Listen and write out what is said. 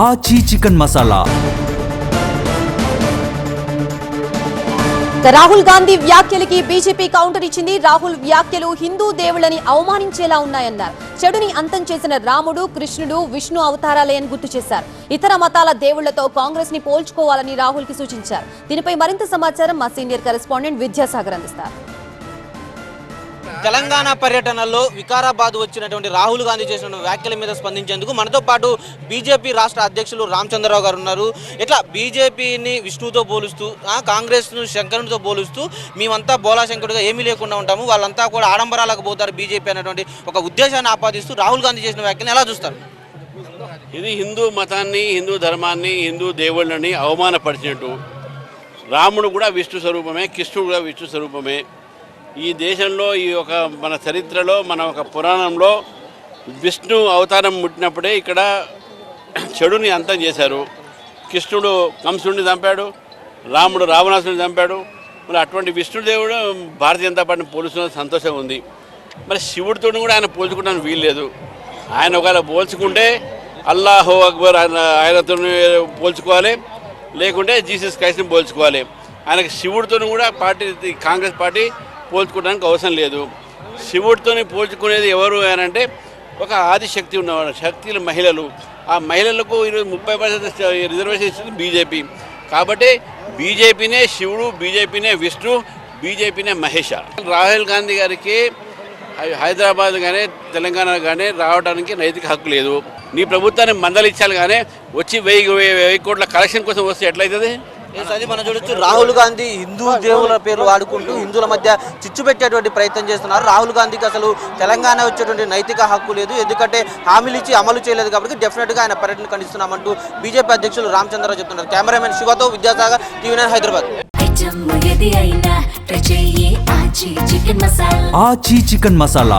ఆచి చికెన్ మసాలా. రాహుల్ గాంధీ వ్యాఖ్యలకి BJP counter ఇచ్చింది. రాహుల్ వ్యాఖ్యలు హిందూ దేవుళ్ళని అవమానించేలా ఉన్నాయన్నారు. చెడుని అంతం చేసిన రాముడు, కృష్ణుడు, విష్ణు అవతారాలే అని గుర్తు చేశారు. ఇతర మతాల దేవుళ్లతో కాంగ్రెస్ ని పోల్చుకోవాలని రాహుల్ కి సూచించారు. దీనిపై మరింత సమాచారం మా సీనియర్ కరెస్పాండెంట్ విద్యాసాగర్ అందిస్తారు. తెలంగాణ పర్యటనలో వికారాబాద్ వచ్చినటువంటి రాహుల్ గాంధీ చేసిన వ్యాఖ్యల మీద స్పందించేందుకు మనతో పాటు బీజేపీ రాష్ట్ర అధ్యక్షులు రామచంద్రరావు గారు ఉన్నారు. ఇట్లా బీజేపీని విష్ణువుతో పోలుస్తూ, కాంగ్రెస్ను శంకరునితో పోలుస్తూ మేమంతా బోలా శంకరుడిగా ఏమీ లేకుండా ఉంటాము, వాళ్ళంతా కూడా ఆడంబరాలకు పోతారు బీజేపీ అనేటువంటి ఒక ఉద్దేశాన్ని ఆపాదిస్తూ రాహుల్ గాంధీ చేసిన వ్యాఖ్యలను ఎలా చూస్తారు? ఇది హిందూ మతాన్ని, హిందూ ధర్మాన్ని, హిందూ దేవుళ్ళని అవమానపరిచినట్టు. రాముడు కూడా విష్ణు స్వరూపమే, కృష్ణుడు కూడా విష్ణు స్వరూపమే. ఈ దేశంలో ఈ ఒక మన చరిత్రలో, మన ఒక పురాణంలో విష్ణు అవతారం ముట్టినప్పుడే ఇక్కడ చెడుని అంతం చేశారు. కృష్ణుడు కంసుడిని చంపాడు, రాముడు రావణాసుడిని చంపాడు. మరి అటువంటి విష్ణుదేవుడు భారతీయ జనతా పార్టీని పోల్చుకున్న సంతోషం ఉంది. మరి శివుడితో కూడా ఆయన పోల్చుకోవడానికి వీల్లేదు. ఆయన ఒకవేళ పోల్చుకుంటే అల్లాహో అక్బర్ ఆయనతో పోల్చుకోవాలి, లేకుంటే జీసస్ క్రైస్ట్ని పోల్చుకోవాలి. ఆయనకు శివుడితో కూడా కాంగ్రెస్ పార్టీ పోల్చుకోవడానికి అవసరం లేదు. శివుడితో పోల్చుకునేది ఎవరు అంటే ఒక ఆదిశక్తి ఉన్నవాడు, శక్తుల మహిళలు. ఆ మహిళలకు 30% రిజర్వేషన్ ఇస్తుంది బీజేపీ. కాబట్టి బీజేపీనే శివుడు, బీజేపీనే విష్ణు, బీజేపీనే మహేష. రాహుల్ గాంధీ గారికి హైదరాబాద్ కానీ తెలంగాణ కానీ రావడానికి నైతిక హక్కు లేదు. నీ ప్రభుత్వాన్ని మందలించాలి, కానీ వచ్చి 1000 కోట్ల కలెక్షన్ కోసం వస్తే ఎట్లయితుంది? అది మనం చూడొచ్చు. రాహుల్ గాంధీ హిందూ దేవుల పేర్లు వాడుకుంటూ హిందువుల మధ్య చిచ్చు పెట్టేటువంటి ప్రయత్నం చేస్తున్నారు. రాహుల్ గాంధీకి అసలు తెలంగాణ వచ్చేటువంటి నైతిక హక్కు లేదు, ఎందుకంటే హామీలు ఇచ్చి అమలు చేయలేదు కాబట్టి డెఫినెట్గా ఆయన పర్యటన ఖండిస్తున్నామంటూ బీజేపీ అధ్యక్షులు రామచంద్రరావు చెప్తున్నారు. కెమెరామెన్ శివతో విద్యాసాగర్, టీవీ9 హైదరాబాద్. ఆచి చికెన్ మసాలా.